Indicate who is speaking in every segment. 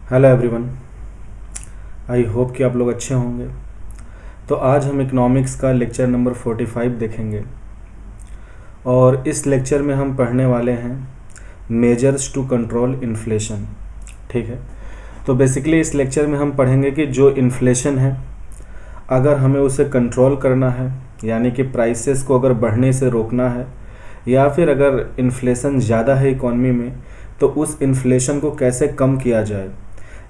Speaker 1: Hello everyone. I hope कि आप लोग अच्छे होंगे। तो आज हम इकोनॉमिक्स का लेक्चर नंबर 45 देखेंगे और इस लेक्चर में हम पढ़ने वाले हैं मेजर्स टू कंट्रोल इन्फ्लेशन। ठीक है, तो बेसिकली इस लेक्चर में हम पढ़ेंगे कि जो इन्फ्लेशन है अगर हमें उसे कंट्रोल करना है, यानी कि प्राइसेस को अगर बढ़ने से रोकना है, या फिर अगर इन्फ्लेशन ज़्यादा है इकॉनमी में तो उस इन्फ्लेशन को कैसे कम किया जाए।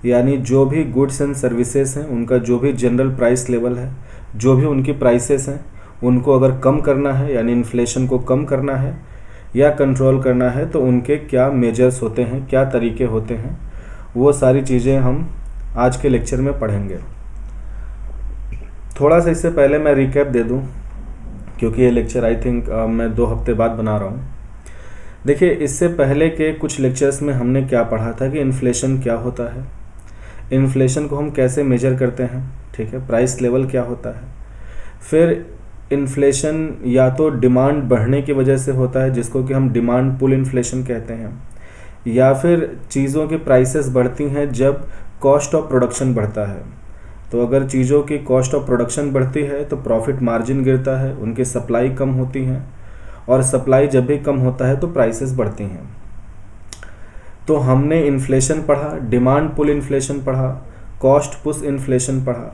Speaker 1: यानी जो भी गुड्स एंड सर्विसेज हैं उनका जो भी जनरल प्राइस लेवल है, जो भी उनकी प्राइसेस हैं उनको अगर कम करना है, यानी इन्फ्लेशन को कम करना है या कंट्रोल करना है, तो उनके क्या मेजर्स होते हैं, क्या तरीके होते हैं, वो सारी चीज़ें हम आज के लेक्चर में पढ़ेंगे। थोड़ा सा इससे पहले मैं रिकैप दे दूं, क्योंकि ये लेक्चर आई थिंक मैं 2 हफ्ते बाद बना रहा हूँ। देखिए, इससे पहले के कुछ लेक्चर्स में हमने क्या पढ़ा था कि इन्फ्लेशन क्या होता है, इन्फ्लेशन को हम कैसे मेजर करते हैं, ठीक है, प्राइस लेवल क्या होता है। फिर इन्फ्लेशन या तो डिमांड बढ़ने की वजह से होता है, जिसको कि हम डिमांड पुल इन्फ्लेशन कहते हैं, या फिर चीज़ों की प्राइसेस बढ़ती हैं जब कॉस्ट ऑफ प्रोडक्शन बढ़ता है। तो अगर चीज़ों की कॉस्ट ऑफ प्रोडक्शन बढ़ती है तो प्रॉफिट मार्जिन गिरता है, उनकी सप्लाई कम होती हैं, और सप्लाई जब भी कम होता है तो प्राइसेस बढ़ती हैं। तो हमने इन्फ्लेशन पढ़ा, डिमांड पुल इन्फ्लेशन पढ़ा, कॉस्ट पुश इन्फ्लेशन पढ़ा,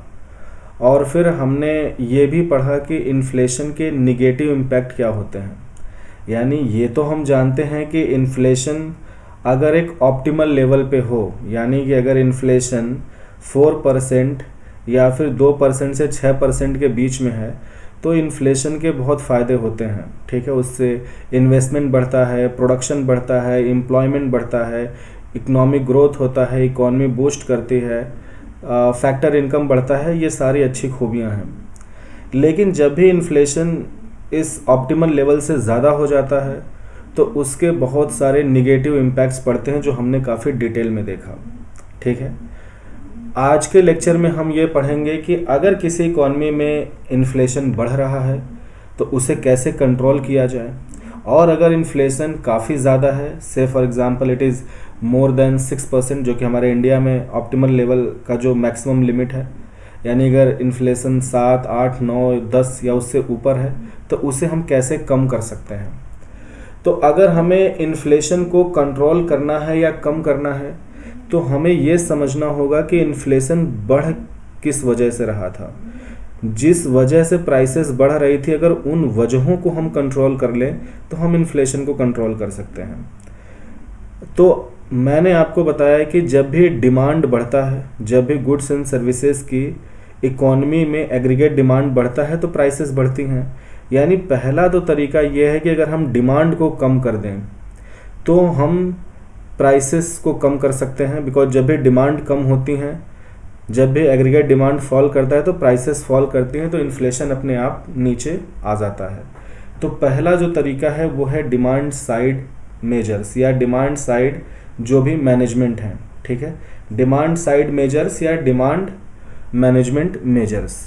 Speaker 1: और फिर हमने ये भी पढ़ा कि इन्फ्लेशन के निगेटिव इम्पैक्ट क्या होते हैं। यानी ये तो हम जानते हैं कि इन्फ्लेशन अगर एक ऑप्टिमल लेवल पे हो, यानी कि अगर इन्फ्लेशन 4% या फिर 2% से 6% के बीच में है तो इन्फ्लेशन के बहुत फ़ायदे होते हैं। ठीक है, उससे इन्वेस्टमेंट बढ़ता है, प्रोडक्शन बढ़ता है, एम्प्लॉयमेंट बढ़ता है, इकोनॉमिक ग्रोथ होता है, इकॉनमी बूस्ट करती है, फैक्टर इनकम बढ़ता है, ये सारी अच्छी खूबियाँ हैं। लेकिन जब भी इन्फ्लेशन इस ऑप्टिमल लेवल से ज़्यादा हो जाता है तो उसके बहुत सारे निगेटिव इम्पैक्ट्स पड़ते हैं, जो हमने काफ़ी डिटेल में देखा। ठीक है, आज के लेक्चर में हम ये पढ़ेंगे कि अगर किसी इकॉनमी में इन्फ्लेशन बढ़ रहा है तो उसे कैसे कंट्रोल किया जाए, और अगर इन्फ्लेशन काफ़ी ज़्यादा है, से for example it is more than 6%, जो कि हमारे इंडिया में ऑप्टिमल लेवल का जो मैक्सिमम लिमिट है, यानी अगर इन्फ्लेशन 7, 8, 9, 10 या उससे ऊपर है तो उसे हम कैसे कम कर सकते हैं। तो अगर हमें इन्फ्लेशन को कंट्रोल करना है या कम करना है तो हमें ये समझना होगा कि इन्फ्लेशन बढ़ किस वजह से रहा था। जिस वजह से प्राइसेस बढ़ रही थी, अगर उन वजहों को हम कंट्रोल कर लें तो हम इन्फ्लेशन को कंट्रोल कर सकते हैं। तो मैंने आपको बताया कि जब भी डिमांड बढ़ता है, जब भी गुड्स एंड सर्विसेज की इकॉनमी में एग्रीगेट डिमांड बढ़ता है तो प्राइसेस बढ़ती हैं। यानी पहला तो तरीका यह है कि अगर हम डिमांड को कम कर दें तो हम प्राइसेस को कम कर सकते हैं, बिकॉज जब भी डिमांड कम होती हैं, जब भी एग्रीगेट डिमांड फॉल करता है तो प्राइसेस फॉल करती हैं, तो इन्फ्लेशन अपने आप नीचे आ जाता है। तो पहला जो तरीका है वो है डिमांड साइड मेजर्स या डिमांड साइड जो भी मैनेजमेंट हैं। ठीक है, डिमांड साइड मेजर्स या डिमांड मैनेजमेंट मेजर्स।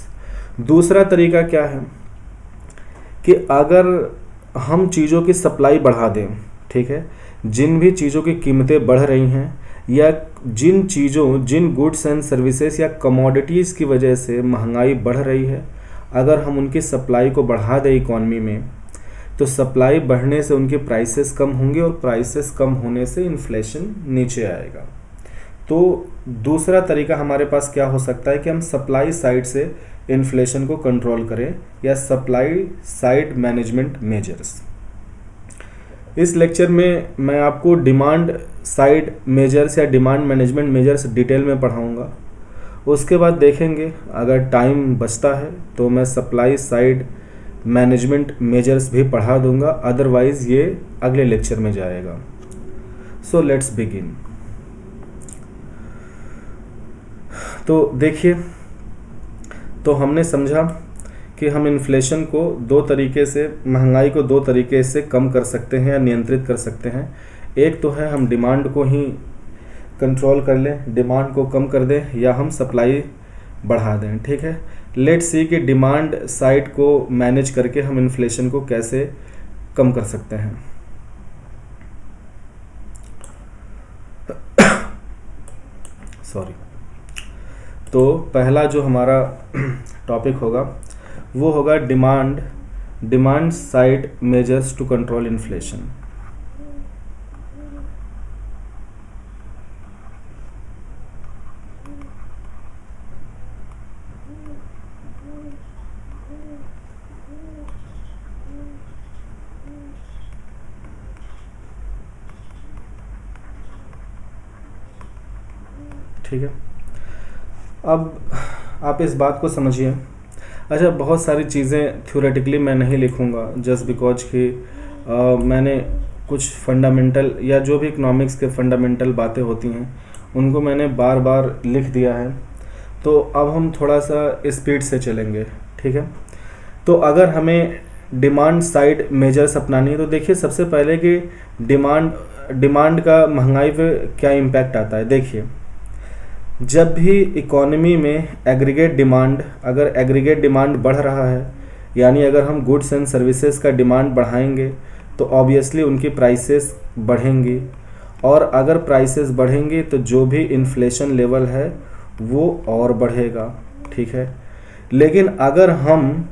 Speaker 1: दूसरा तरीका क्या है कि अगर हम चीज़ों की सप्लाई बढ़ा दें, ठीक है, जिन भी चीज़ों की कीमतें बढ़ रही हैं या जिन गुड्स एंड सर्विसेज या कमोडिटीज़ की वजह से महंगाई बढ़ रही है, अगर हम उनकी सप्लाई को बढ़ा दें इकॉनमी में तो सप्लाई बढ़ने से उनके प्राइसेस कम होंगे, और प्राइसेस कम होने से इन्फ्लेशन नीचे आएगा। तो दूसरा तरीका हमारे पास क्या हो सकता है कि हम सप्लाई साइड से इन्फ्लेशन को कंट्रोल करें, या सप्लाई साइड मैनेजमेंट मेजर्स। इस लेक्चर में मैं आपको डिमांड साइड मेजर्स या डिमांड मैनेजमेंट मेजर्स डिटेल में पढ़ाऊंगा। उसके बाद देखेंगे अगर टाइम बचता है तो मैं सप्लाई साइड मैनेजमेंट मेजर्स भी पढ़ा दूंगा, अदरवाइज़ ये अगले लेक्चर में जाएगा। So let's begin. तो देखिए, तो हमने समझा कि हम इन्फ्लेशन को 2 तरीके से, महंगाई को 2 तरीके से कम कर सकते हैं या नियंत्रित कर सकते हैं। एक तो है हम डिमांड को ही कंट्रोल कर लें, डिमांड को कम कर दें, या हम सप्लाई बढ़ा दें। ठीक है, लेट्स सी कि डिमांड साइड को मैनेज करके हम इन्फ्लेशन को कैसे कम कर सकते हैं। सॉरी। तो पहला जो हमारा टॉपिक होगा वो होगा demand side measures to control inflation. ठीक है, अब आप इस बात को समझिए। अच्छा, बहुत सारी चीज़ें थ्योरेटिकली मैं नहीं लिखूंगा जस्ट बिकॉज कि मैंने कुछ फंडामेंटल या जो भी इकोनॉमिक्स के फंडामेंटल बातें होती हैं उनको मैंने बार बार लिख दिया है। तो अब हम थोड़ा सा स्पीड से चलेंगे। ठीक है, तो अगर हमें डिमांड साइड मेजर्स अपनानी है तो देखिए सबसे पहले कि डिमांड का महंगाई पे क्या इम्पैक्ट आता है। देखिए, जब भी इकोनॉमी में अगर एग्रीगेट डिमांड बढ़ रहा है, यानी अगर हम गुड्स एंड सर्विसेज का डिमांड बढ़ाएंगे तो ऑब्वियसली उनकी प्राइसेस बढ़ेंगी, और अगर प्राइसेस बढ़ेंगी तो जो भी इन्फ्लेशन लेवल है वो और बढ़ेगा। ठीक है, लेकिन अगर हम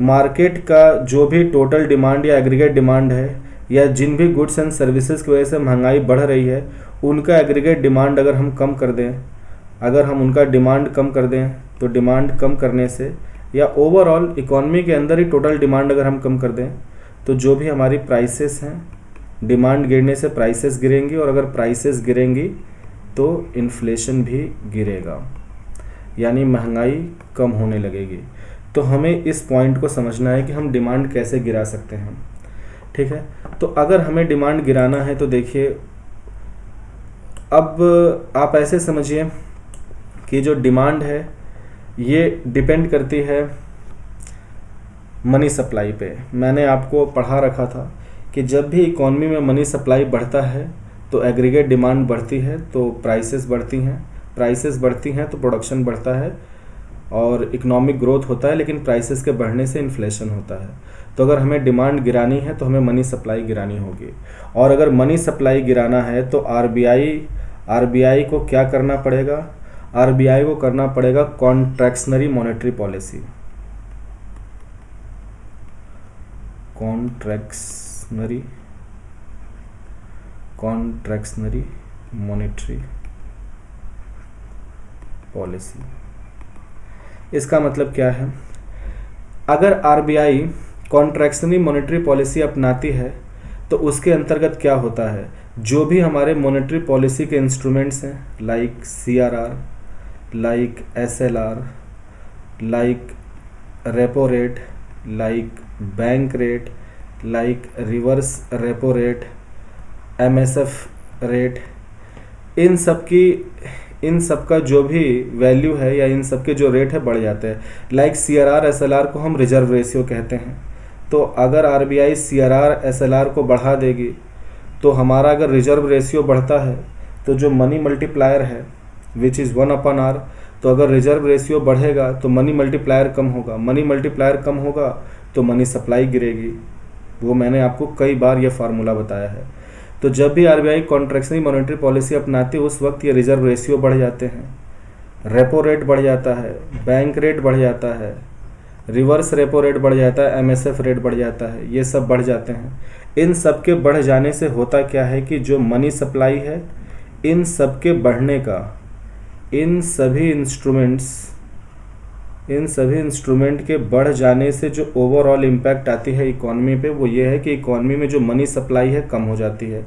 Speaker 1: मार्केट का जो भी टोटल डिमांड या एग्रीगेट डिमांड है, या जिन भी गुड्स एंड सर्विसेज की वजह से महंगाई बढ़ रही है उनका एग्रीगेट डिमांड अगर हम कम कर दें, अगर हम उनका डिमांड कम कर दें तो डिमांड कम करने से, या ओवरऑल इकोनॉमी के अंदर ही टोटल डिमांड अगर हम कम कर दें तो जो भी हमारी प्राइसेस हैं, डिमांड गिरने से प्राइसेस गिरेंगी, और अगर प्राइसेस गिरेंगी तो इन्फ्लेशन भी गिरेगा, यानी महंगाई कम होने लगेगी। तो हमें इस पॉइंट को समझना है कि हम डिमांड कैसे गिरा सकते हैं। ठीक है, तो अगर हमें डिमांड गिराना है तो देखिए, अब आप ऐसे समझिए कि जो डिमांड है ये डिपेंड करती है मनी सप्लाई पे। मैंने आपको पढ़ा रखा था कि जब भी इकोनॉमी में मनी सप्लाई बढ़ता है तो एग्रीगेट डिमांड बढ़ती है तो प्राइसेस बढ़ती हैं तो प्रोडक्शन बढ़ता है और इकोनॉमिक ग्रोथ होता है, लेकिन प्राइसेस के बढ़ने से इन्फ्लेशन होता है। तो अगर हमें डिमांड गिरानी है तो हमें मनी सप्लाई गिरानी होगी, और अगर मनी सप्लाई गिराना है तो आरबीआई को क्या करना पड़ेगा? आरबीआई को करना पड़ेगा contractionary monetary policy. Contractionary monetary policy. इसका मतलब क्या है? अगर आरबीआई कॉन्ट्रैक्शनरी मॉनेटरी पॉलिसी अपनाती है तो उसके अंतर्गत क्या होता है, जो भी हमारे मॉनेटरी पॉलिसी के इंस्ट्रूमेंट्स हैं like CRR, like SLR, like repo rate, like bank rate, like reverse repo rate, MSF rate, इन सब का जो भी वैल्यू है या इन सब के जो रेट है बढ़ जाते हैं। लाइक सीआरआर एसएलआर को हम रिजर्व रेशियो कहते हैं। तो अगर आरबीआई सीआरआर एसएलआर को बढ़ा देगी तो हमारा अगर रिजर्व रेशियो बढ़ता है तो जो मनी मल्टीप्लायर है विच इज़ 1/r, तो अगर रिजर्व रेशियो बढ़ेगा तो मनी मल्टीप्लायर कम होगा, मनी मल्टीप्लायर कम होगा तो मनी सप्लाई गिरेगी। वो मैंने आपको कई बार ये फार्मूला बताया है। तो जब भी आरबीआई कॉन्ट्रैक्शनरी मॉनेटरी पॉलिसी अपनाती है उस वक्त ये रिजर्व रेशियो बढ़ जाते हैं, रेपो रेट बढ़ जाता है, बैंक रेट बढ़ जाता है, रिवर्स रेपो रेट बढ़ जाता है, एमएसएफ रेट बढ़ जाता है, ये सब बढ़ जाते हैं। इन सब के बढ़ जाने से होता क्या है कि जो मनी सप्लाई है इन सब के बढ़ने का, इन सभी इंस्ट्रूमेंट के बढ़ जाने से जो ओवरऑल इम्पैक्ट आती है इकॉनमी पे वो ये है कि इकॉनमी में जो मनी सप्लाई है कम हो जाती है।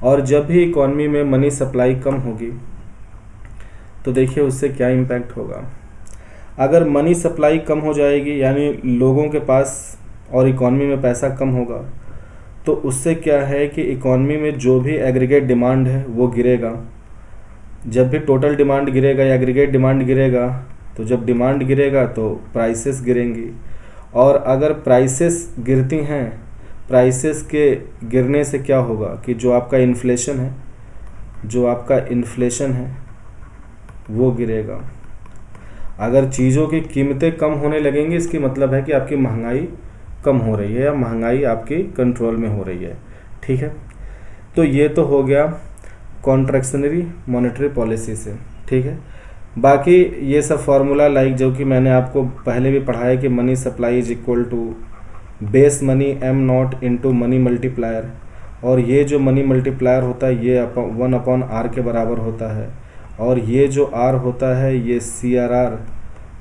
Speaker 1: और जब भी इकॉनमी में मनी सप्लाई कम होगी तो देखिए उससे क्या इम्पैक्ट होगा। अगर मनी सप्लाई कम हो जाएगी यानी लोगों के पास और इकॉनमी में पैसा कम होगा तो उससे क्या है कि इकॉनमी में जो भी एग्रीगेट डिमांड है वो गिरेगा। जब भी टोटल डिमांड गिरेगा या एग्रीगेट डिमांड गिरेगा तो जब डिमांड गिरेगा तो प्राइसेस गिरेंगी, और अगर प्राइसेस गिरती हैं, प्राइसेस के गिरने से क्या होगा कि जो आपका इन्फ्लेशन है वो गिरेगा। अगर चीज़ों की कीमतें कम होने लगेंगी इसकी मतलब है कि आपकी महंगाई कम हो रही है या महंगाई आपकी कंट्रोल में हो रही है। ठीक है, तो ये तो हो गया कॉन्ट्रैक्शनरी मॉनेटरी पॉलिसी से। ठीक है। बाकी ये सब फार्मूला लाइक जो कि मैंने आपको पहले भी पढ़ाया कि money supply is equal to base money M naught into money multiplier, और ये जो मनी मल्टीप्लायर होता है ये 1/r के बराबर होता है, और ये जो r होता है ये CRR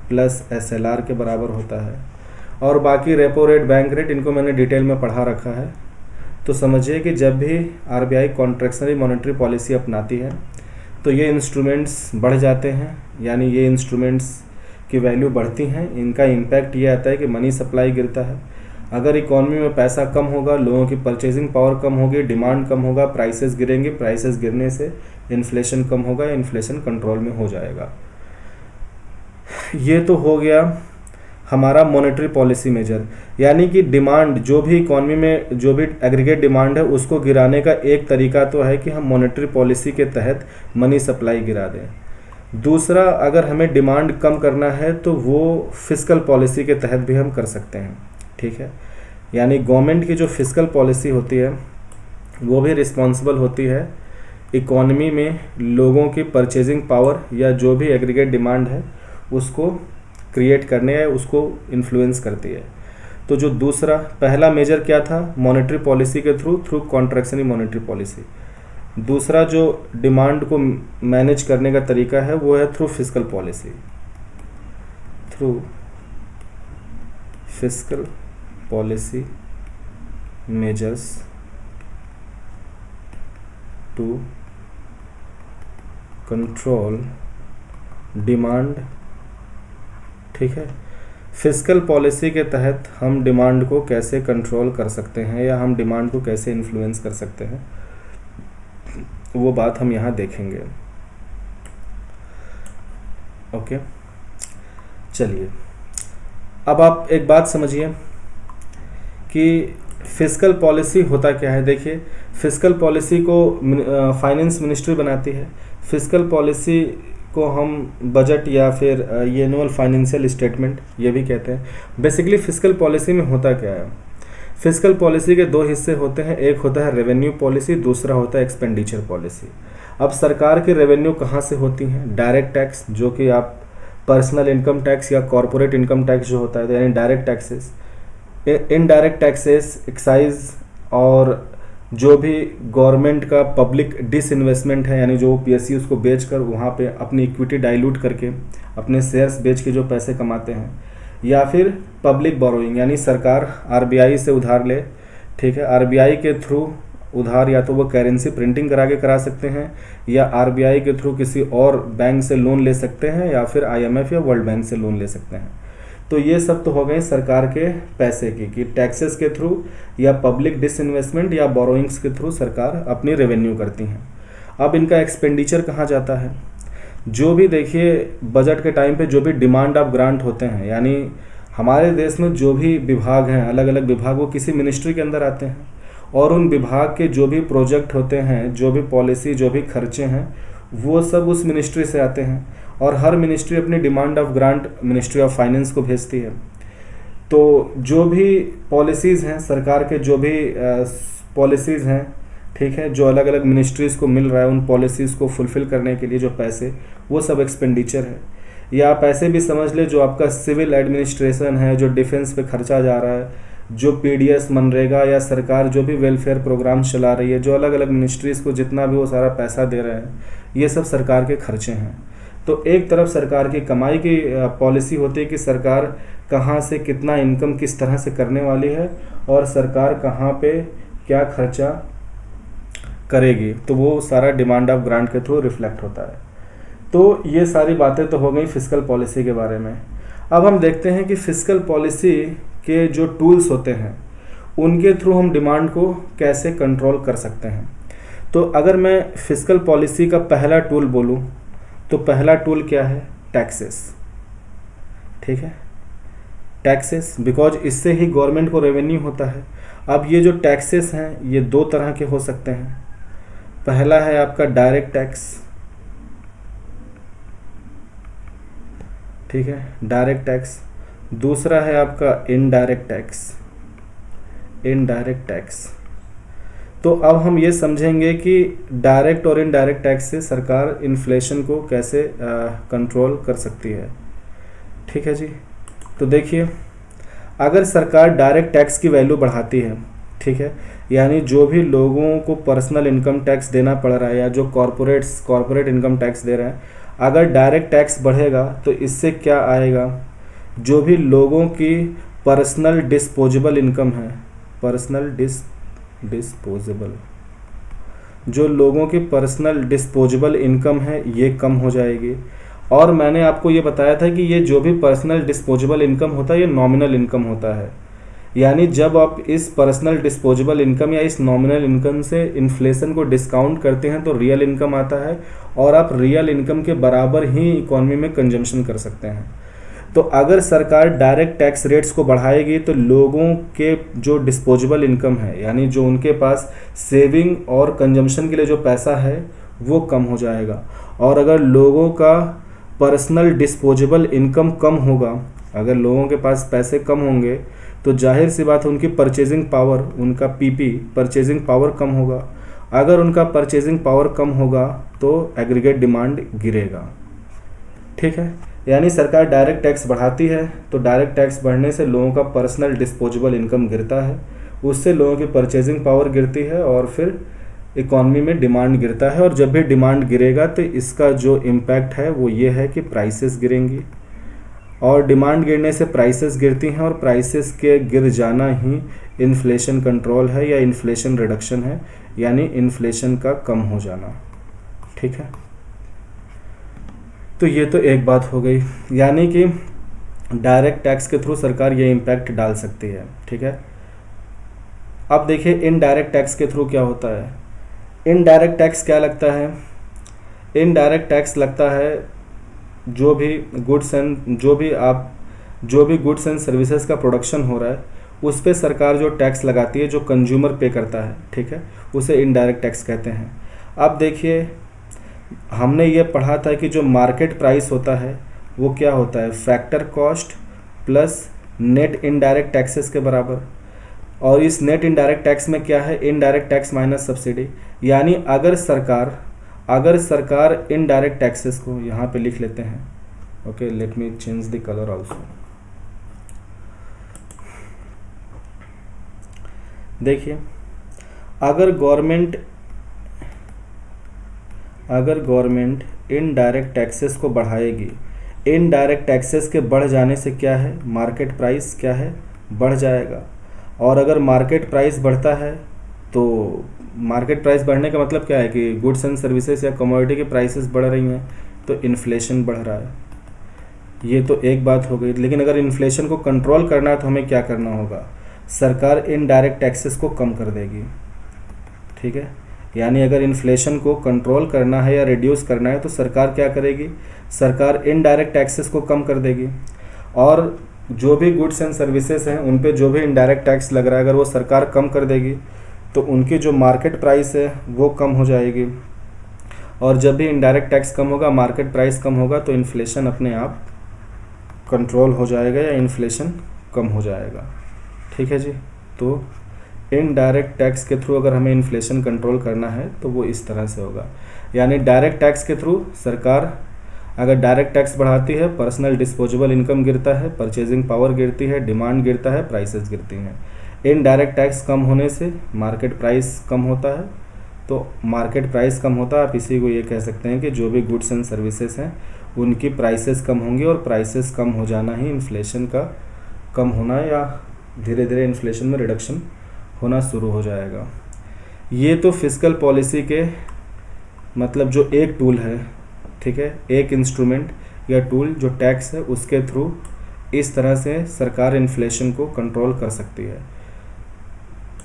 Speaker 1: प्लस SLR के बराबर होता है। और बाकी रेपो रेट, बैंक रेट, इनको मैंने डिटेल में पढ़ा रखा है। तो समझिए कि जब भी RBI कॉन्ट्रैक्शनरी मॉनेटरी पॉलिसी अपनाती है तो ये इंस्ट्रूमेंट्स बढ़ जाते हैं, यानी ये इंस्ट्रूमेंट्स की वैल्यू बढ़ती हैं। इनका इम्पैक्ट ये आता है कि मनी सप्लाई गिरता है। अगर इकॉनमी में पैसा कम होगा, लोगों की परचेजिंग पावर कम होगी, डिमांड कम होगा, प्राइसेस गिरेंगे, प्राइसेस गिरने से इन्फ्लेशन कम होगा, इन्फ्लेशन कंट्रोल में हो जाएगा। ये तो हो गया हमारा मॉनेटरी पॉलिसी मेजर, यानी कि डिमांड, जो भी इकॉनमी में जो भी एग्रीगेट डिमांड है उसको गिराने का एक तरीका तो है कि हम मॉनेटरी पॉलिसी के तहत मनी सप्लाई गिरा दें। दूसरा, अगर हमें डिमांड कम करना है तो वो फिस्कल पॉलिसी के तहत भी हम कर सकते हैं, ठीक है। यानी गवर्नमेंट की जो फिस्कल पॉलिसी होती है वो भी रिस्पॉन्सिबल होती है इकॉनमी में लोगों की परचेजिंग पावर या जो भी एग्रीगेट डिमांड है उसको क्रिएट करने है, उसको इन्फ्लुएंस करती है। तो जो दूसरा, पहला मेजर क्या था, मॉनेटरी पॉलिसी के थ्रू कॉन्ट्रैक्शनरी मॉनेटरी पॉलिसी। दूसरा जो डिमांड को मैनेज करने का तरीका है वो है through fiscal policy, through fiscal policy measures to control demand, ठीक है। फिस्कल पॉलिसी के तहत हम डिमांड को कैसे कंट्रोल कर सकते हैं या हम डिमांड को कैसे इन्फ्लुएंस कर सकते हैं, वो बात हम यहाँ देखेंगे। ओके, चलिए अब आप एक बात समझिए कि फिस्कल पॉलिसी होता क्या है। देखिए, फिस्कल पॉलिसी को फाइनेंस मिनिस्ट्री बनाती है। फिस्कल पॉलिसी को हम बजट या फिर ये एनुअल फाइनेंशियल स्टेटमेंट ये भी कहते हैं। बेसिकली फिस्कल पॉलिसी में होता क्या है, फिस्कल पॉलिसी के दो हिस्से होते हैं, एक होता है रेवेन्यू पॉलिसी, दूसरा होता है एक्सपेंडिचर पॉलिसी। अब सरकार की रेवेन्यू कहाँ से होती हैं, डायरेक्ट टैक्स, जो कि आप पर्सनल इनकम टैक्स या कॉरपोरेट इनकम टैक्स जो होता है, यानी direct taxes, indirect taxes, excise, और जो भी गवर्नमेंट का पब्लिक डिसइन्वेस्टमेंट है, यानी जो PSU उसको बेचकर वहाँ पे अपनी इक्विटी डाइल्यूट करके अपने शेयर्स बेच के जो पैसे कमाते हैं, या फिर पब्लिक बोरोइंग, यानी सरकार RBI से उधार ले, ठीक है। RBI के थ्रू उधार या तो वो करेंसी प्रिंटिंग करा के करा सकते हैं, या RBI के थ्रू किसी और बैंक से लोन ले सकते हैं, या फिर IMF या वर्ल्ड बैंक से लोन ले सकते हैं। तो ये सब तो हो गए सरकार के पैसे की, कि टैक्सेस के थ्रू या पब्लिक डिसइन्वेस्टमेंट या बोरोइंग्स के थ्रू सरकार अपनी रेवेन्यू करती हैं। अब इनका एक्सपेंडिचर कहाँ जाता है, जो भी देखिए बजट के टाइम पे जो भी डिमांड ऑफ ग्रांट होते हैं, यानी हमारे देश में जो भी विभाग हैं, अलग अलग विभाग, वो किसी मिनिस्ट्री के अंदर आते हैं, और उन विभाग के जो भी प्रोजेक्ट होते हैं, जो भी पॉलिसी, जो भी खर्चे हैं, वो सब उस मिनिस्ट्री से आते हैं, और हर मिनिस्ट्री अपनी demand of grant ministry of finance को भेजती है। तो जो भी पॉलिसीज़ हैं, सरकार के जो भी पॉलिसीज़ हैं, ठीक है, जो अलग अलग मिनिस्ट्रीज़ को मिल रहा है, उन पॉलिसीज़ को फुलफ़िल करने के लिए जो पैसे, वो सब एक्सपेंडिचर है। या आप ऐसे भी समझ ले, जो आपका सिविल एडमिनिस्ट्रेशन है, जो डिफेंस पे खर्चा जा रहा है, जो PDS, मनरेगा, या सरकार जो भी वेलफेयर प्रोग्राम चला रही है, जो अलग अलग मिनिस्ट्रीज़ को जितना भी वो सारा पैसा दे रहे हैं, ये सब सरकार के खर्चे हैं। तो एक तरफ सरकार की कमाई की पॉलिसी होती है कि सरकार कहाँ से कितना इनकम किस तरह से करने वाली है, और सरकार कहाँ पे क्या खर्चा करेगी, तो वो सारा डिमांड ऑफ ग्रांट के थ्रू रिफ्लेक्ट होता है। तो ये सारी बातें तो हो गई फिस्कल पॉलिसी के बारे में। अब हम देखते हैं कि फिस्कल पॉलिसी के जो टूल्स होते हैं उनके थ्रू हम डिमांड को कैसे कंट्रोल कर सकते हैं। तो अगर मैं फिस्कल पॉलिसी का पहला टूल बोलूँ तो पहला टूल क्या है, टैक्सेस, ठीक है, टैक्सेस, बिकॉज इससे ही गवर्नमेंट को रेवेन्यू होता है। अब ये जो टैक्सेस हैं ये दो तरह के हो सकते हैं। पहला है आपका डायरेक्ट टैक्स, ठीक है, डायरेक्ट टैक्स। दूसरा है आपका इनडायरेक्ट टैक्स, इनडायरेक्ट टैक्स। तो तो अब हम ये समझेंगे कि डायरेक्ट और इनडायरेक्ट टैक्स से सरकार इन्फ्लेशन को कैसे कंट्रोल कर सकती है। ठीक है जी। तो देखिए, अगर सरकार डायरेक्ट टैक्स की वैल्यू बढ़ाती है, ठीक है, यानी जो भी लोगों को पर्सनल इनकम टैक्स देना पड़ रहा है या जो कॉरपोरेट इनकम टैक्स दे रहे हैं, अगर डायरेक्ट टैक्स बढ़ेगा तो इससे क्या आएगा, जो भी लोगों की पर्सनल डिस्पोजेबल इनकम है, पर्सनल डिस्पोजेबल, जो लोगों की पर्सनल डिस्पोजेबल इनकम है ये कम हो जाएगी। और मैंने आपको ये बताया था कि ये जो भी पर्सनल डिस्पोजेबल इनकम होता है ये नॉमिनल इनकम होता है, यानी जब आप इस पर्सनल डिस्पोजेबल इनकम या इस नॉमिनल इनकम से इन्फ्लेशन को डिस्काउंट करते हैं तो रियल इनकम आता है और आप रियल इनकम के बराबर ही इकोनॉमी में कंजम्पशन कर सकते हैं। तो अगर सरकार डायरेक्ट टैक्स रेट्स को बढ़ाएगी तो लोगों के जो डिस्पोजेबल इनकम है, यानी जो उनके पास सेविंग और कंजम्पशन के लिए जो पैसा है वो कम हो जाएगा। और अगर लोगों का पर्सनल डिस्पोजेबल इनकम कम होगा, अगर लोगों के पास पैसे कम होंगे तो जाहिर सी बात है उनकी परचेजिंग पावर, उनका पीपी परचेजिंग पावर कम होगा। अगर उनका परचेजिंग पावर कम होगा तो एग्रीगेट डिमांड गिरेगा। ठीक है, यानी सरकार डायरेक्ट टैक्स बढ़ाती है तो डायरेक्ट टैक्स बढ़ने से लोगों का पर्सनल डिस्पोजेबल इनकम गिरता है, उससे लोगों की परचेजिंग पावर गिरती है और फिर इकॉनमी में डिमांड गिरता है। और जब भी डिमांड गिरेगा तो इसका जो इम्पैक्ट है वो ये है कि प्राइसेस गिरेंगी, और डिमांड गिरने से प्राइसेस गिरती हैं और प्राइसेस के गिर जाना ही इन्फ्लेशन कंट्रोल है या इन्फ्लेशन रिडक्शन है, यानी इन्फ्लेशन का कम हो जाना। ठीक है, तो ये तो एक बात हो गई, यानी कि डायरेक्ट टैक्स के थ्रू सरकार ये इम्पैक्ट डाल सकती है। ठीक है, अब देखिए इनडायरेक्ट टैक्स के थ्रू क्या होता है। इनडायरेक्ट टैक्स क्या लगता है? इनडायरेक्ट टैक्स लगता है जो भी गुड्स एंड सर्विसेज का प्रोडक्शन हो रहा है उस पे सरकार जो टैक्स लगाती है, जो कंज्यूमर पे करता है, ठीक है, उसे इनडायरेक्ट टैक्स कहते हैं। अब देखिए, हमने ये पढ़ा था कि जो मार्केट प्राइस होता है वो क्या होता है, factor cost plus net indirect taxes के बराबर। और इस नेट इनडायरेक्ट टैक्स में क्या है, इनडायरेक्ट टैक्स माइनस सब्सिडी। यानी अगर सरकार इनडायरेक्ट टैक्सेस को यहाँ पे लिख लेते हैं, okay, let me change the colour also. देखिए, अगर गवर्नमेंट इनडायरेक्ट टैक्सेस को बढ़ाएगी, इनडायरेक्ट टैक्सेस के बढ़ जाने से क्या है, मार्केट प्राइस क्या है, बढ़ जाएगा। और अगर मार्केट प्राइस बढ़ता है तो मार्केट प्राइस बढ़ने का मतलब क्या है कि गुड्स एंड सर्विसेज या कमोडिटी की प्राइसेस बढ़ रही हैं तो इन्फ्लेशन बढ़ रहा है। ये तो एक बात हो गई। लेकिन अगर इन्फ्लेशन को कंट्रोल करना है तो हमें क्या करना होगा, सरकार इनडायरेक्ट टैक्सेस को कम कर देगी। ठीक है, यानी अगर इन्फ्लेशन को कंट्रोल करना है या रिड्यूस करना है तो सरकार क्या करेगी, सरकार इनडायरेक्ट टैक्सेस को कम कर देगी। और जो भी गुड्स एंड सर्विसेज हैं उन पे जो भी इनडायरेक्ट टैक्स लग रहा है अगर वो सरकार कम कर देगी तो उनकी जो मार्केट प्राइस है वो कम हो जाएगी। और जब भी इनडायरेक्ट टैक्स कम होगा, मार्केट प्राइस कम होगा तो इन्फ्लेशन अपने आप कंट्रोल हो जाएगा या इन्फ्लेशन कम हो जाएगा। ठीक है जी, तो इनडायरेक्ट टैक्स के थ्रू अगर हमें इन्फ्लेशन कंट्रोल करना है तो वो इस तरह से होगा। यानी डायरेक्ट टैक्स के थ्रू सरकार अगर डायरेक्ट टैक्स बढ़ाती है, पर्सनल डिस्पोजेबल इनकम गिरता है, परचेजिंग पावर गिरती है, डिमांड गिरता है, प्राइसेस गिरती हैं। इनडायरेक्ट टैक्स कम होने से मार्केट प्राइस कम होता है, तो मार्केट प्राइस कम होता है, आप इसी को ये कह सकते हैं कि जो भी गुड्स एंड सर्विसेज हैं उनकी प्राइसेस कम होंगी और प्राइसेस कम हो जाना ही इन्फ्लेशन का कम होना या धीरे धीरे इन्फ्लेशन में रिडक्शन होना शुरू हो जाएगा। ये तो फिस्कल पॉलिसी के मतलब जो एक टूल है, ठीक है, एक इंस्ट्रूमेंट या टूल जो टैक्स है उसके थ्रू इस तरह से सरकार इन्फ्लेशन को कंट्रोल कर सकती है।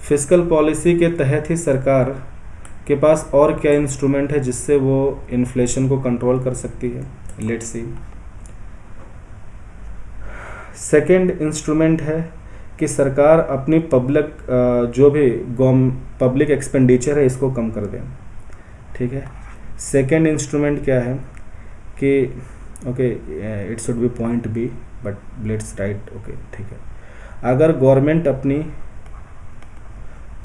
Speaker 1: फिस्कल पॉलिसी के तहत ही सरकार के पास और क्या इंस्ट्रूमेंट है जिससे वो इन्फ्लेशन को कंट्रोल कर सकती है, लेट्स सी। सेकेंड इंस्ट्रूमेंट है कि सरकार अपनी जो भी पब्लिक एक्सपेंडिचर है इसको कम कर दें। ठीक है, सेकेंड इंस्ट्रूमेंट क्या है कि okay, it should be point B but let's write, okay, ठीक है। अगर गवर्नमेंट अपनी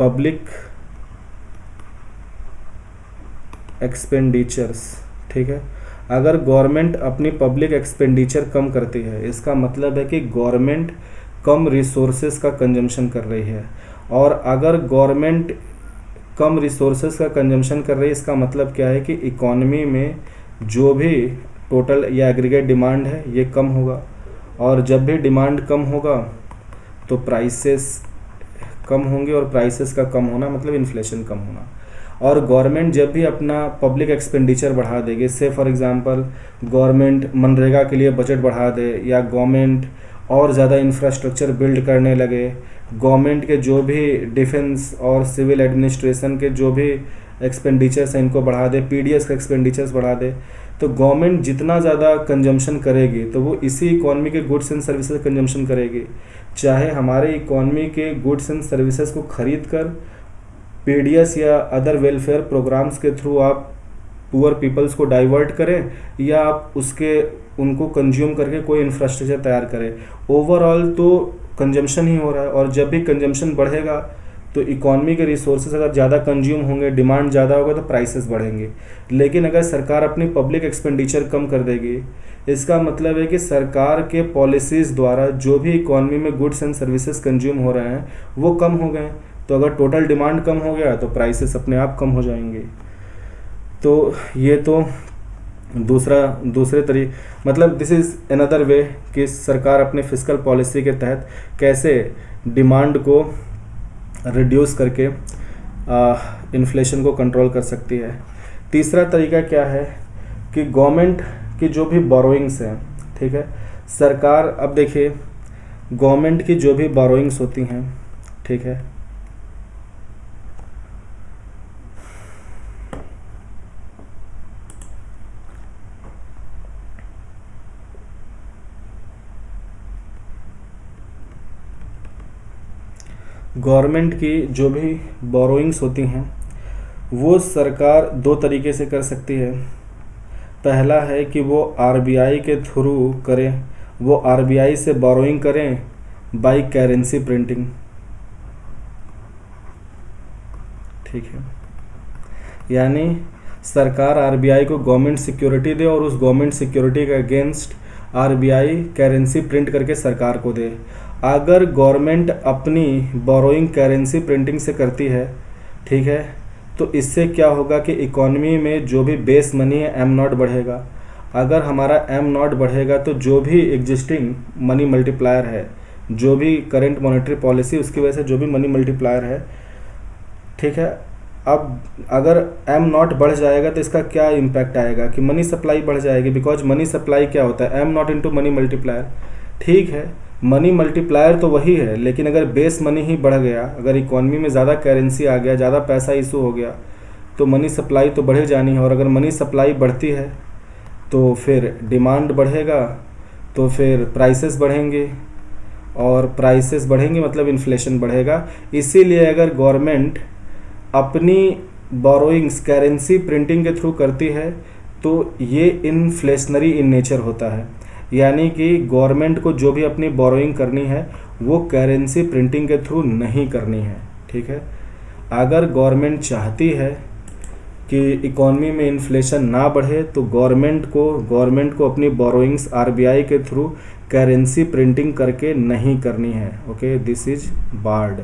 Speaker 1: पब्लिक एक्सपेंडिचर्स, ठीक है, अगर गवर्नमेंट अपनी पब्लिक एक्सपेंडिचर कम करती है, इसका मतलब है कि गवर्नमेंट कम रिसोर्सेज का कंजम्पशन कर रही है। और अगर गवर्नमेंट कम रिसोर्सेज का कंजम्पशन कर रही है, इसका मतलब क्या है कि इकॉनमी में जो भी टोटल या एग्रीगेट डिमांड है ये कम होगा, और जब भी डिमांड कम होगा तो प्राइसेस कम होंगे, और प्राइसेस का कम होना मतलब इन्फ्लेशन कम होना। और गवर्नमेंट जब भी अपना पब्लिक एक्सपेंडिचर बढ़ा देगी, से फॉर एग्जांपल गवर्नमेंट मनरेगा के लिए बजट बढ़ा दे, या गवर्नमेंट और ज़्यादा इंफ्रास्ट्रक्चर बिल्ड करने लगे, गवर्नमेंट के जो भी डिफेंस और सिविल एडमिनिस्ट्रेशन के जो भी एक्सपेंडिचर्स हैं इनको बढ़ा दे, पीडीएस का एक्सपेंडिचर्स बढ़ा दे, तो गवर्नमेंट जितना ज़्यादा कंजम्पशन करेगी तो वो इसी इकॉनमी के गुड्स एंड सर्विसेज कंजम्पशन करेगी। चाहे हमारे इकॉनमी के गुड्स एंड सर्विसेज को खरीद कर पीडीएस या अदर वेलफेयर प्रोग्राम्स के थ्रू आप पुअर पीपल्स को डाइवर्ट करें, या आप उनको कंज्यूम करके कोई इंफ्रास्ट्रक्चर तैयार करें, ओवरऑल तो कंजम्पशन ही हो रहा है। और जब भी कंजम्पशन बढ़ेगा तो इकॉनमी के रिसोर्सेज अगर ज़्यादा कंज्यूम होंगे, डिमांड ज़्यादा होगा तो प्राइसेस बढ़ेंगे। लेकिन अगर सरकार अपनी पब्लिक एक्सपेंडिचर कम कर देगी, इसका मतलब है कि सरकार के पॉलिसीज़ द्वारा जो भी इकॉनमी में गुड्स एंड सर्विसेज कंज्यूम हो रहे हैं वो कम हो गए। तो अगर टोटल डिमांड कम हो गया तो प्राइसेस अपने आप कम हो जाएंगे। तो ये तो दूसरे तरीके, मतलब दिस इज़ अनदर वे कि सरकार अपने फिस्कल पॉलिसी के तहत कैसे डिमांड को रिड्यूस करके इन्फ्लेशन को कंट्रोल कर सकती है। तीसरा तरीका क्या है कि गवर्नमेंट की जो भी बोरोइंग्स हैं, ठीक है, सरकार, अब देखिए गवर्नमेंट की जो भी बोरोइंग्स होती हैं, ठीक है, गवर्नमेंट की जो भी बोरोइंग्स होती हैं वो सरकार दो तरीके से कर सकती है। पहला है कि वो आरबीआई के थ्रू करें, वो आरबीआई से बोरोइंग करें बाय करेंसी प्रिंटिंग, ठीक है, यानी सरकार आरबीआई को गवर्नमेंट सिक्योरिटी दे और उस गवर्नमेंट सिक्योरिटी के अगेंस्ट आरबीआई करेंसी प्रिंट करके सरकार को दे। अगर गवर्नमेंट अपनी बोरोइंग करेंसी प्रिंटिंग से करती है, ठीक है, तो इससे क्या होगा कि इकॉनमी में जो भी बेस मनी है एम नॉट बढ़ेगा। अगर हमारा एम नॉट बढ़ेगा तो जो भी एग्जिस्टिंग मनी मल्टीप्लायर है, जो भी करेंट मॉनेटरी पॉलिसी, उसकी वजह से जो भी मनी मल्टीप्लायर है, ठीक है, अब अगर एम नॉट बढ़ जाएगा तो इसका क्या इम्पैक्ट आएगा कि मनी सप्लाई बढ़ जाएगी, बिकॉज मनी सप्लाई क्या होता है, M naught into money multiplier. ठीक है, मनी मल्टीप्लायर तो वही है, लेकिन अगर बेस मनी ही बढ़ गया, अगर इकॉनमी में ज़्यादा करेंसी आ गया, ज़्यादा पैसा इशू हो गया, तो मनी सप्लाई तो बढ़े जानी है। और अगर मनी सप्लाई बढ़ती है तो फिर डिमांड बढ़ेगा, तो फिर प्राइसेस बढ़ेंगे, और प्राइसेस बढ़ेंगे मतलब इन्फ्लेशन बढ़ेगा। इसीलिए अगर गवर्नमेंट अपनी बोरोइंग्स करेंसी प्रिंटिंग के थ्रू करती है तो ये इन्फ्लेशनरी इन नेचर होता है, यानी कि गवर्नमेंट को जो भी अपनी बोरोइंग करनी है वो करेंसी प्रिंटिंग के थ्रू नहीं करनी है। ठीक है, अगर गवर्नमेंट चाहती है कि इकॉनमी में इन्फ्लेशन ना बढ़े तो गवर्नमेंट को अपनी बोरोइंग्स आरबीआई के थ्रू करेंसी प्रिंटिंग करके नहीं करनी है। Okay, this is barred.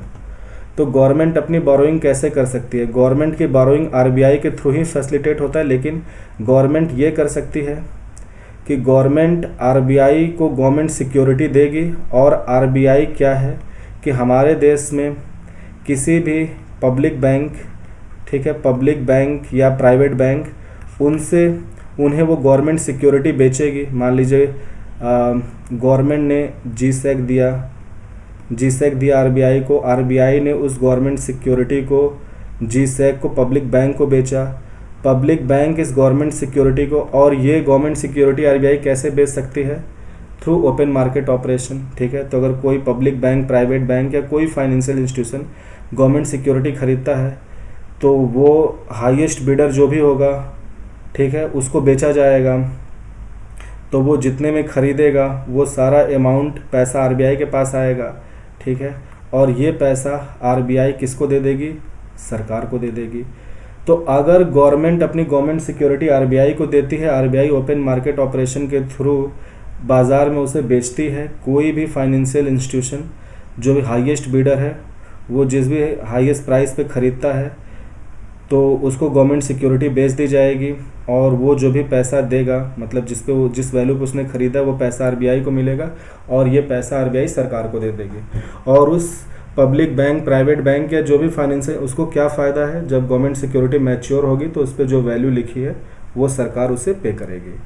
Speaker 1: तो गवर्नमेंट अपनी बोरोइंग कैसे कर सकती है? गवर्नमेंट की बोरोइंग आरबीआई के थ्रू ही फैसिलिटेट होता है, लेकिन गवर्नमेंट ये कर सकती है कि गवर्नमेंट आरबीआई को गवर्नमेंट सिक्योरिटी देगी। और आरबीआई क्या है कि हमारे देश में किसी भी पब्लिक बैंक, ठीक है, पब्लिक बैंक या प्राइवेट बैंक, उन्हें वो गवर्नमेंट सिक्योरिटी बेचेगी। मान लीजिए गवर्नमेंट ने जीसैक दिया आरबीआई को, आरबीआई ने उस गवर्नमेंट सिक्योरिटी को जीसैक को पब्लिक बैंक को बेचा, पब्लिक बैंक इस गवर्नमेंट सिक्योरिटी को, और ये गवर्नमेंट सिक्योरिटी आरबीआई कैसे बेच सकती है? Through open market operation. ठीक है, तो अगर कोई पब्लिक बैंक, प्राइवेट बैंक या कोई फाइनेंशियल इंस्टीट्यूशन गवर्नमेंट सिक्योरिटी खरीदता है तो वो हाईएस्ट बिडर जो भी होगा, ठीक है, उसको बेचा जाएगा। तो वो जितने में खरीदेगा वो सारा अमाउंट पैसा आरबीआई के पास आएगा। ठीक है, और ये पैसा आरबीआई किसको दे देगी? सरकार को दे देगी। तो अगर गवर्नमेंट अपनी गवर्नमेंट सिक्योरिटी आरबीआई को देती है, आरबीआई ओपन मार्केट ऑपरेशन के थ्रू बाज़ार में उसे बेचती है, कोई भी फाइनेंशियल इंस्टीट्यूशन जो भी हाईएस्ट बीडर है वो जिस भी हाईएस्ट प्राइस पे ख़रीदता है तो उसको गवर्नमेंट सिक्योरिटी बेच दी जाएगी, और वो जो भी पैसा देगा, मतलब जिस वैल्यू पे उसने ख़रीदा वो पैसा आरबीआई को मिलेगा, और ये पैसा आरबीआई सरकार को दे देगी। और उस पब्लिक बैंक, प्राइवेट बैंक या जो भी फाइनेंस है उसको क्या फ़ायदा है, जब गवर्नमेंट सिक्योरिटी मैच्योर होगी तो उस पर जो वैल्यू लिखी है वो सरकार उसे पे करेगी।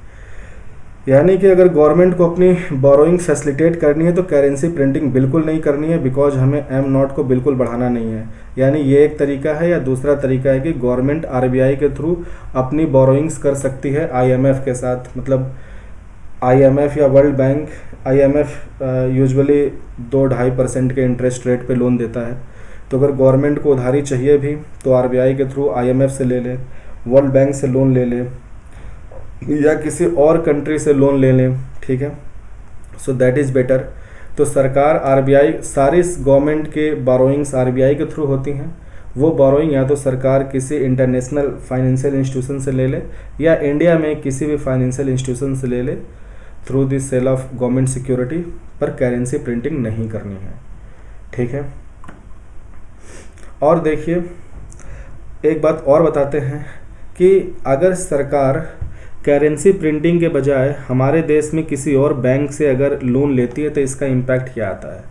Speaker 1: यानी कि अगर गवर्नमेंट को अपनी बोरोइंग फैसिलिटेट करनी है तो करेंसी प्रिंटिंग बिल्कुल नहीं करनी है, बिकॉज हमें एम नॉट को बिल्कुल बढ़ाना नहीं है। यानी ये एक तरीका है, या दूसरा तरीका है कि गवर्नमेंट आरबीआई के थ्रू अपनी बोरोइंग्स कर सकती है आईएमएफ के साथ। मतलब आईएमएफ या वर्ल्ड बैंक, आईएमएफ यूजुअली 2-2.5% के इंटरेस्ट रेट पे लोन देता है, तो अगर गवर्नमेंट को उधारी चाहिए भी तो आरबीआई के थ्रू आईएमएफ से ले ले, वर्ल्ड बैंक से लोन ले ले, या किसी और कंट्री से लोन ले लें, ठीक है। So that is better. तो सरकार, आरबीआई, सारी गवर्नमेंट के बोरोइंग्स आरबीआई के थ्रू होती हैं। वो बोरोइंग या तो सरकार किसी इंटरनेशनल फाइनेंशियल इंस्टीट्यूशन से ले ले, या इंडिया में किसी भी फाइनेंशियल इंस्टीट्यूशन से ले ले through the sale of government security, पर करेंसी प्रिंटिंग नहीं करनी है, ठीक है। और देखिए एक बात और बताते हैं कि अगर सरकार करेंसी प्रिंटिंग के बजाय हमारे देश में किसी और बैंक से अगर लोन लेती है तो इसका इम्पैक्ट क्या आता है।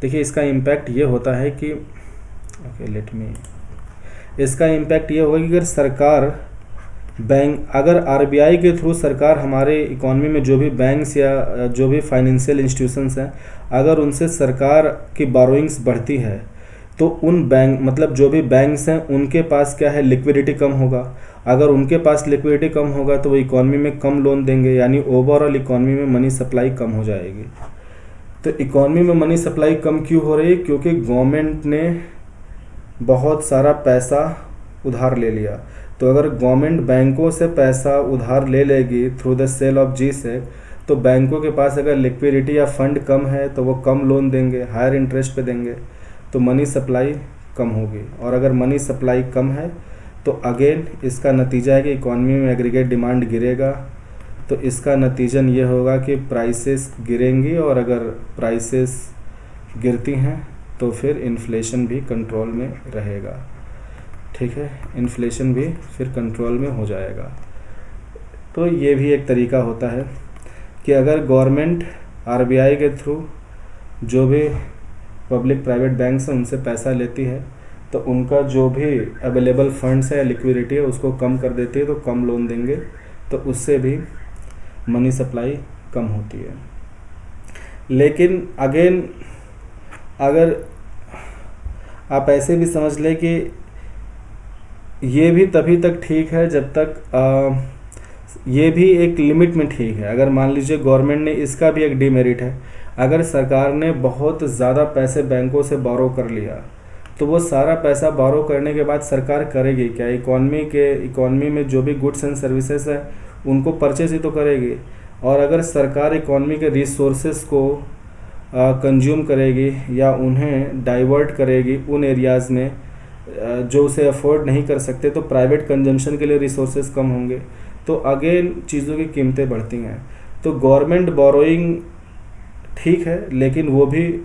Speaker 1: देखिए इसका इम्पैक्ट ये होता है कि इसका इम्पैक्ट ये होगा कि अगर सरकार अगर आरबीआई के थ्रू सरकार हमारे इकॉनमी में जो भी बैंक्स या जो भी फाइनेंशियल इंस्टीट्यूशंस हैं, अगर उनसे सरकार की बोरोइंग्स बढ़ती है तो उन बैंक, मतलब जो भी बैंक्स हैं उनके पास क्या है, लिक्विडिटी कम होगा। अगर उनके पास लिक्विडिटी कम होगा तो वो इकॉनमी में कम लोन देंगे, यानी ओवरऑल इकॉनमी में मनी सप्लाई कम हो जाएगी। तो इकॉनमी में मनी सप्लाई कम क्यों हो रही है, क्योंकि गवर्नमेंट ने बहुत सारा पैसा उधार ले लिया। तो अगर गवर्नमेंट बैंकों से पैसा उधार ले लेगी थ्रू द सेल ऑफ जी से, तो बैंकों के पास अगर लिक्विडिटी या फंड कम है तो वो कम लोन देंगे, हायर इंटरेस्ट पे देंगे, तो मनी सप्लाई कम होगी। और अगर मनी सप्लाई कम है तो अगेन इसका नतीजा है कि इकॉनमी में एग्रीगेट डिमांड गिरेगा, तो इसका नतीजन ये होगा कि प्राइसेस गिरेंगी, और अगर प्राइसेस गिरती हैं तो फिर इन्फ्लेशन भी कंट्रोल में रहेगा, ठीक है। इन्फ्लेशन भी फिर कंट्रोल में हो जाएगा। तो ये भी एक तरीका होता है कि अगर गवर्नमेंट आरबीआई के थ्रू जो भी पब्लिक प्राइवेट बैंक्स हैं उनसे पैसा लेती है तो उनका जो भी अवेलेबल फंड्स है या लिक्विडिटी है उसको कम कर देती है, तो कम लोन देंगे, तो उससे भी मनी सप्लाई कम होती है। लेकिन अगेन अगर आप ऐसे भी समझ लें कि ये भी तभी तक ठीक है जब तक ये भी एक लिमिट में ठीक है। अगर मान लीजिए गवर्नमेंट ने, इसका भी एक डिमेरिट है, अगर सरकार ने बहुत ज़्यादा पैसे बैंकों से बोरो कर लिया तो वो सारा पैसा बोरो करने के बाद सरकार करेगी क्या, इकॉनमी में जो भी गुड्स एंड सर्विसेज है उनको परचेज ही तो करेगी। और अगर सरकार इकॉनमी के रिसोर्सेज को कंज्यूम करेगी या उन्हें डाइवर्ट करेगी उन एरियाज़ में जो उसे अफोर्ड नहीं कर सकते, तो प्राइवेट कंजम्पशन के लिए रिसोर्सेज कम होंगे, तो अगेन चीज़ों की कीमतें बढ़ती हैं। तो गवर्नमेंट बोरोइंग ठीक है, लेकिन वो भी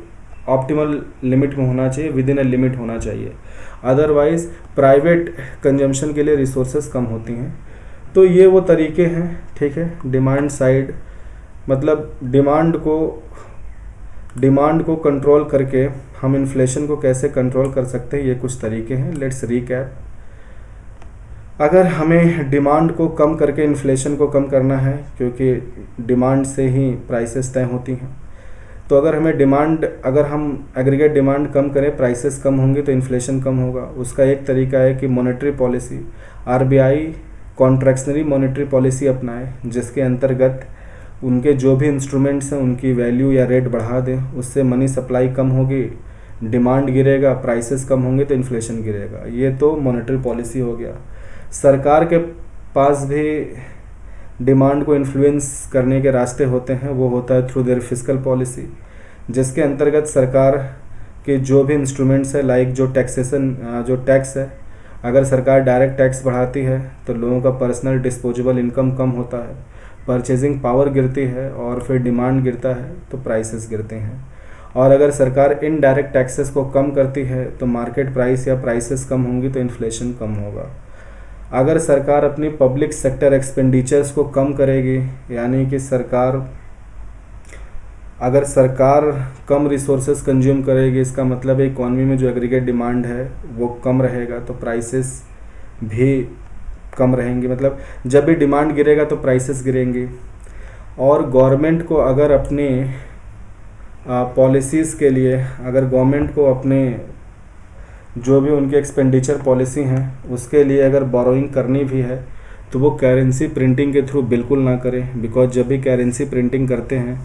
Speaker 1: ऑप्टिमल लिमिट में होना चाहिए, विद इन अ लिमिट होना चाहिए, अदरवाइज प्राइवेट कंजम्पशन के लिए रिसोर्सेज कम होती हैं। तो ये वो तरीके हैं, ठीक है। डिमांड साइड, मतलब डिमांड को कंट्रोल करके हम इन्फ्लेशन को कैसे कंट्रोल कर सकते हैं, ये कुछ तरीके हैं। Let's recap. अगर हमें डिमांड को कम करके इन्फ्लेशन को कम करना है, क्योंकि डिमांड से ही प्राइसेस तय होती हैं, तो अगर हम एग्रीगेट डिमांड कम करें, प्राइसेस कम होंगी तो इन्फ्लेशन कम होगा। उसका एक तरीका है कि monetary policy, RBI contractionary monetary policy अपनाए, जिसके अंतर्गत उनके जो भी इंस्ट्रूमेंट्स हैं उनकी वैल्यू या रेट बढ़ा दें, उससे मनी सप्लाई कम होगी, डिमांड गिरेगा, प्राइसेस कम होंगे तो इन्फ्लेशन गिरेगा। ये तो मॉनेटरी पॉलिसी हो गया। सरकार के पास भी डिमांड को इन्फ्लुएंस करने के रास्ते होते हैं, वो होता है थ्रू देयर फिस्कल पॉलिसी, जिसके अंतर्गत सरकार के जो भी इंस्ट्रूमेंट्स है, लाइक जो टैक्स है अगर सरकार डायरेक्ट टैक्स बढ़ाती है तो लोगों का पर्सनल डिस्पोजेबल इनकम कम होता है, परचेजिंग पावर गिरती है और फिर डिमांड गिरता है तो प्राइसेस गिरते हैं। और अगर सरकार इनडायरेक्ट टैक्सेस को कम करती है तो मार्केट प्राइस या प्राइसेस कम होंगी तो इन्फ्लेशन कम होगा। अगर सरकार अपनी पब्लिक सेक्टर एक्सपेंडिचर्स को कम करेगी, यानी कि अगर सरकार कम रिसोर्सेज कंज्यूम करेगी, इसका मतलब है इकॉनमी में जो एग्रीगेट डिमांड है वो कम रहेगा तो प्राइसेस भी कम रहेंगी। मतलब जब भी डिमांड गिरेगा तो प्राइसेस गिरेंगी। और गवर्नमेंट को अगर अपने पॉलिसीज़ के लिए, अगर गवर्नमेंट को अपने जो भी उनके एक्सपेंडिचर पॉलिसी हैं उसके लिए अगर बोरोइंग करनी भी है तो वो करेंसी प्रिंटिंग के थ्रू बिल्कुल ना करें। बिकॉज जब भी करेंसी प्रिंटिंग करते हैं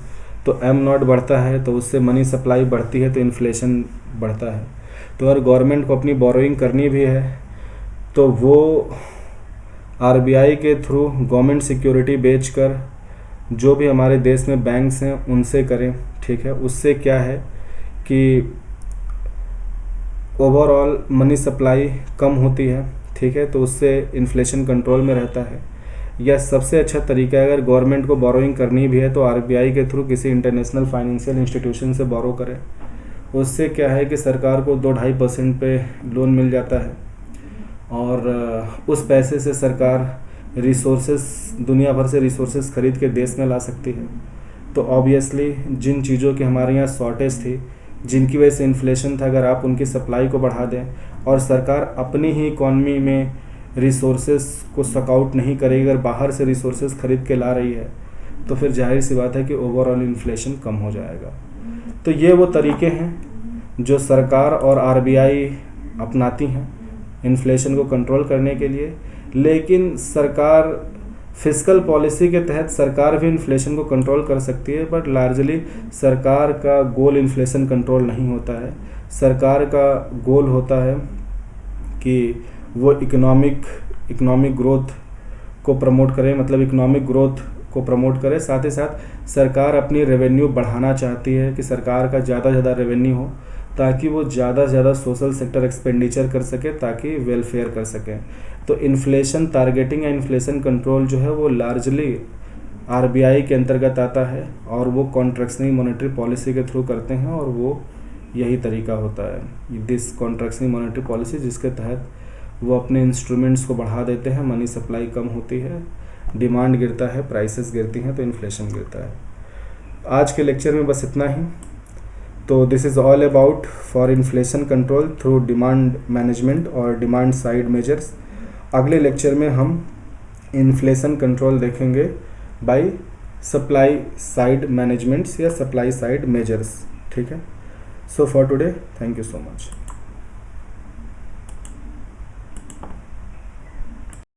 Speaker 1: तो एम नॉट बढ़ता है, तो उससे मनी सप्लाई बढ़ती है तो इन्फ्लेशन बढ़ता है। तो अगर गवर्नमेंट को अपनी बोरोइंग करनी भी है तो वो आरबीआई के थ्रू गवर्नमेंट सिक्योरिटी बेचकर जो भी हमारे देश में बैंक्स हैं उनसे करें, ठीक है। उससे क्या है कि ओवरऑल मनी सप्लाई कम होती है, ठीक है, तो उससे इन्फ्लेशन कंट्रोल में रहता है। या सबसे अच्छा तरीका है अगर गवर्नमेंट को बोरोइंग करनी भी है तो आरबीआई के थ्रू किसी इंटरनेशनल फाइनेंशियल इंस्टीट्यूशन से बोरो करें। उससे क्या है कि सरकार को 2-2.5% पे लोन मिल जाता है और उस पैसे से सरकार रिसोर्सेस, दुनिया भर से रिसोर्सेस खरीद के देश में ला सकती है। तो ऑब्वियसली जिन चीज़ों की हमारे यहाँ शॉर्टेज थी, जिनकी वजह से इन्फ्लेशन था, अगर आप उनकी सप्लाई को बढ़ा दें और सरकार अपनी ही इकॉनमी में रिसोर्सेस को सक आउट नहीं करेगी, अगर बाहर से रिसोर्सेस खरीद के ला रही है तो फिर जाहिर सी बात है कि ओवरऑल इन्फ्लेशन कम हो जाएगा। तो ये वो तरीके हैं जो सरकार और आरबीआई अपनाती हैं इन्फ्लेशन को कंट्रोल करने के लिए। लेकिन सरकार फिस्कल पॉलिसी के तहत सरकार भी इन्फ्लेशन को कंट्रोल कर सकती है, बट लार्जली सरकार का गोल इन्फ्लेशन कंट्रोल नहीं होता है। सरकार का गोल होता है कि वो इकोनॉमिक ग्रोथ को प्रमोट करे, मतलब इकोनॉमिक ग्रोथ को प्रमोट करे। साथ ही साथ सरकार अपनी रेवेन्यू बढ़ाना चाहती है कि सरकार का ज़्यादा से ज़्यादा रेवेन्यू हो ताकि वो ज़्यादा से ज़्यादा सोशल सेक्टर एक्सपेंडिचर कर सके, ताकि वेलफेयर कर सकें। तो इन्फ्लेशन टारगेटिंग या इन्फ्लेशन कंट्रोल जो है वो लार्जली आरबीआई के अंतर्गत आता है और वो कॉन्ट्रैक्शनल मॉनेटरी पॉलिसी के थ्रू करते हैं और वो यही तरीका होता है, दिस कॉन्ट्रैक्शनल मॉनेटरी पॉलिसी, जिसके तहत वो अपने इंस्ट्रूमेंट्स को बढ़ा देते हैं, मनी सप्लाई कम होती है, डिमांड गिरता है, प्राइसेस गिरती हैं तो इन्फ्लेशन गिरता है। आज के लेक्चर में बस इतना ही। तो this is all about for inflation control through demand management और डिमांड साइड मेजर्स। अगले लेक्चर में हम इन्फ्लेशन कंट्रोल देखेंगे बाय सप्लाई साइड मैनेजमेंट्स या सप्लाई साइड मेजर्स, ठीक है। So for today, thank you so much.